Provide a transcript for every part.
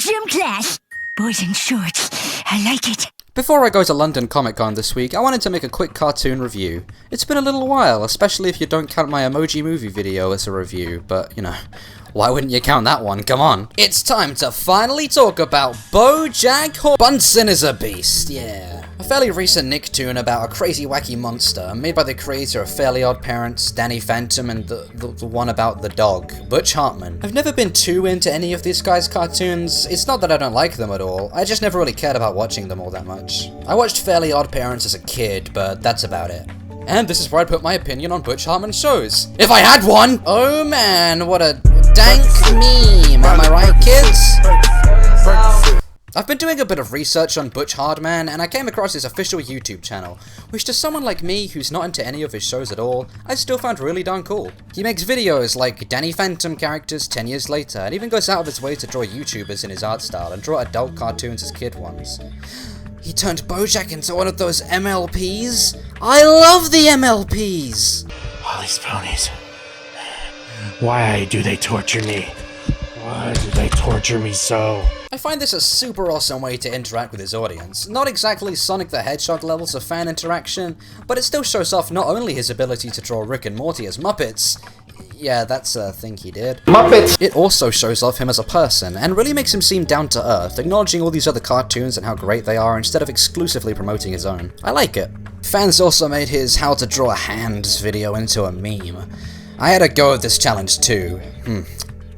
Gym class. Boys in shorts. I like it. Before I go to London Comic Con this week, I wanted to make a quick cartoon review. It's been a little while, especially if you don't count my Emoji Movie video as a review, but, you know, why wouldn't you count that one? Come on. It's time to finally talk about BoJack Horseman. Bunsen is a beast, yeah. A fairly recent Nicktoon about a crazy wacky monster, made by the creator of Fairly Odd Parents, Danny Phantom, and the one about the dog, Butch Hartman. I've never been too into any of these guys' cartoons. It's not that I don't like them at all, I just never really cared about watching them all that much. I watched Fairly Odd Parents as a kid, but that's about it. And this is where I put my opinion on Butch Hartman shows. If I had one! Oh man, what a dank meme, am I right, kids? I've been doing a bit of research on Butch Hardman, and I came across his official YouTube channel, which to someone like me who's not into any of his shows at all, I still found really darn cool. He makes videos like Danny Phantom characters 10 years later, and even goes out of his way to draw YouTubers in his art style and draw adult cartoons as kid ones. He turned BoJack into one of those MLPs. I love the MLPs! All these ponies. Why do they torture me? Why do they torture me so? I find this a super awesome way to interact with his audience. Not exactly Sonic the Hedgehog levels of fan interaction, but it still shows off not only his ability to draw Rick and Morty as Muppets, yeah, that's a thing he did. Muppets! It also shows off him as a person, and really makes him seem down to earth, acknowledging all these other cartoons and how great they are instead of exclusively promoting his own. I like it. Fans also made his How to Draw Hands video into a meme. I had a go at this challenge too.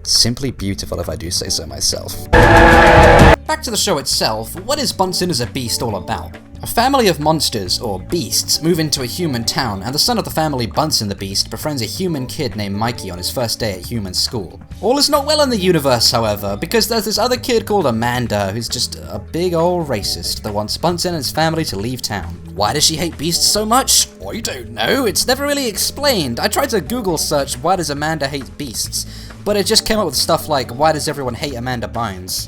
Simply beautiful if I do say so myself. Back to the show itself, what is Bunsen as a Beast all about? A family of monsters, or beasts, move into a human town, and the son of the family, Bunsen the Beast, befriends a human kid named Mikey on his first day at human school. All is not well in the universe, however, because there's this other kid called Amanda, who's just a big old racist that wants Bunsen and his family to leave town. Why does she hate beasts so much? I don't know, it's never really explained. I tried to Google search, why does Amanda hate beasts? But it just came up with stuff like, why does everyone hate Amanda Bynes?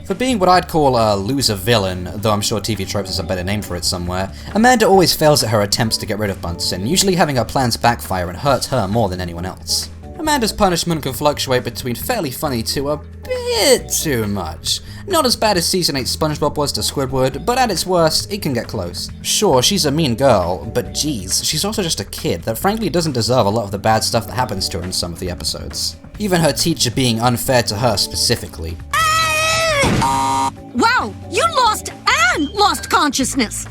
For being what I'd call a loser villain, though I'm sure TV Tropes is a better name for it somewhere, Amanda always fails at her attempts to get rid of Bunsen, usually having her plans backfire and hurt her more than anyone else. Amanda's punishment can fluctuate between fairly funny to a bit too much. Not as bad as Season 8 SpongeBob was to Squidward, but at its worst, it can get close. Sure, she's a mean girl, but geez, she's also just a kid that frankly doesn't deserve a lot of the bad stuff that happens to her in some of the episodes. Even her teacher being unfair to her specifically. Wow, you lost consciousness.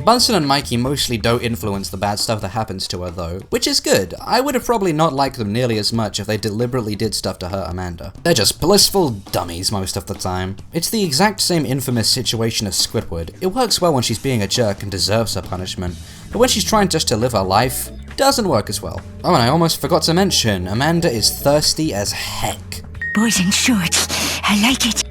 Bunsen and Mikey mostly don't influence the bad stuff that happens to her though, which is good. I would have probably not liked them nearly as much if they deliberately did stuff to hurt Amanda. They're just blissful dummies most of the time. It's the exact same infamous situation as Squidward. It works well when she's being a jerk and deserves her punishment, but when she's trying just to live her life, doesn't work as well. Oh, and I almost forgot to mention, Amanda is thirsty as heck. Boys in shorts. I like it.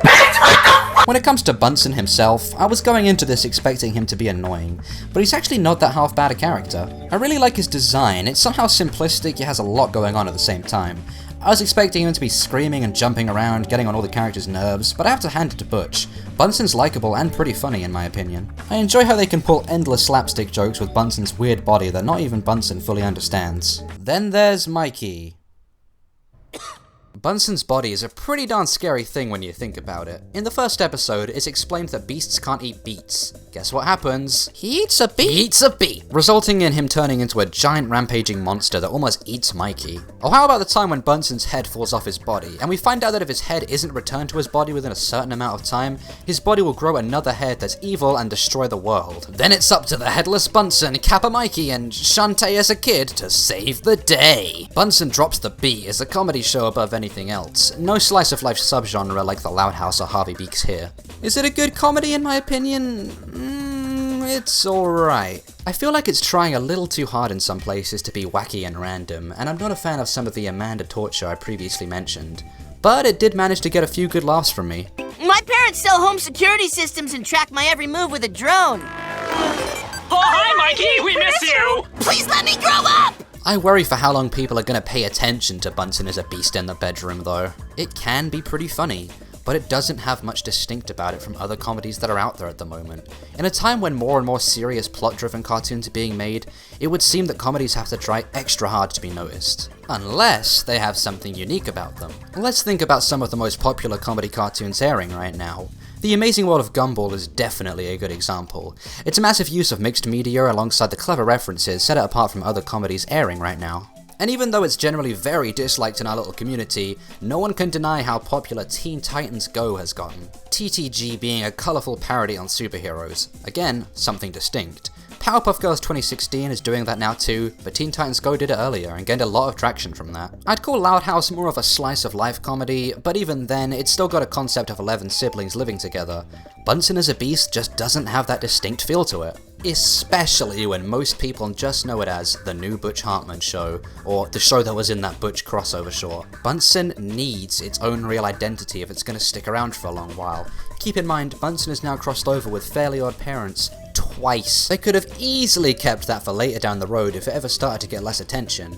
When it comes to Bunsen himself, I was going into this expecting him to be annoying, but he's actually not that half bad a character. I really like his design, it's somehow simplistic yet has a lot going on at the same time. I was expecting him to be screaming and jumping around, getting on all the characters' nerves, but I have to hand it to Butch. Bunsen's likable and pretty funny in my opinion. I enjoy how they can pull endless slapstick jokes with Bunsen's weird body that not even Bunsen fully understands. Then there's Mikey. Bunsen's body is a pretty darn scary thing when you think about it. In the first episode, it's explained that beasts can't eat beets. Guess what happens? He eats a beet! He eats a beet! Resulting in him turning into a giant rampaging monster that almost eats Mikey. Or how about the time when Bunsen's head falls off his body, and we find out that if his head isn't returned to his body within a certain amount of time, his body will grow another head that's evil and destroy the world. Then it's up to the headless Bunsen, Kappa Mikey, and Shantae as a kid to save the day. Bunsen Drops the Beat is a comedy show above anything else. No slice of life subgenre like The Loud House or Harvey Beaks here. Is it a good comedy in my opinion? It's alright. I feel like it's trying a little too hard in some places to be wacky and random, and I'm not a fan of some of the Amanda torture I previously mentioned. But it did manage to get a few good laughs from me. My parents sell home security systems and track my every move with a drone. Oh, hi, Mikey! We miss you! Please let me grow up! I worry for how long people are gonna pay attention to Bunsen as a beast in the bedroom, though. It can be pretty funny, but it doesn't have much distinct about it from other comedies that are out there at the moment. In a time when more and more serious plot-driven cartoons are being made, it would seem that comedies have to try extra hard to be noticed. Unless they have something unique about them. Let's think about some of the most popular comedy cartoons airing right now. The Amazing World of Gumball is definitely a good example. It's a massive use of mixed media alongside the clever references set it apart from other comedies airing right now. And even though it's generally very disliked in our little community, no one can deny how popular Teen Titans Go has gotten. TTG being a colourful parody on superheroes. Again, something distinct. Powerpuff Girls 2016 is doing that now too, but Teen Titans Go did it earlier and gained a lot of traction from that. I'd call Loud House more of a slice of life comedy, but even then, it's still got a concept of 11 siblings living together. Bunsen as a Beast just doesn't have that distinct feel to it. Especially when most people just know it as the new Butch Hartman show, or the show that was in that Butch crossover short. Bunsen needs its own real identity if it's going to stick around for a long while. Keep in mind, Bunsen is now crossed over with Fairly Odd Parents twice. They could have easily kept that for later down the road if it ever started to get less attention.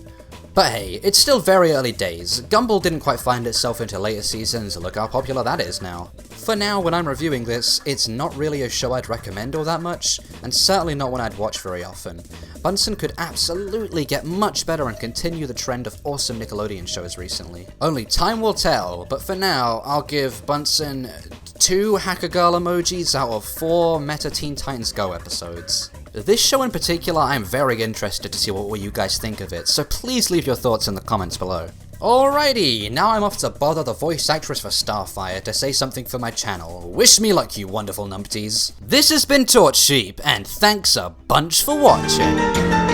But hey, it's still very early days. Gumball didn't quite find itself into later seasons, look how popular that is now. For now, when I'm reviewing this, it's not really a show I'd recommend all that much, and certainly not one I'd watch very often. Bunsen could absolutely get much better and continue the trend of awesome Nickelodeon shows recently. Only time will tell, but for now, I'll give Bunsen 2 Hacker Girl emojis out of 4 Meta Teen Titans Go episodes. This show in particular, I'm very interested to see what you guys think of it, so please leave your thoughts in the comments below. Alrighty, now I'm off to bother the voice actress for Starfire to say something for my channel. Wish me luck, you wonderful numpties. This has been TorchSheep, and thanks a bunch for watching.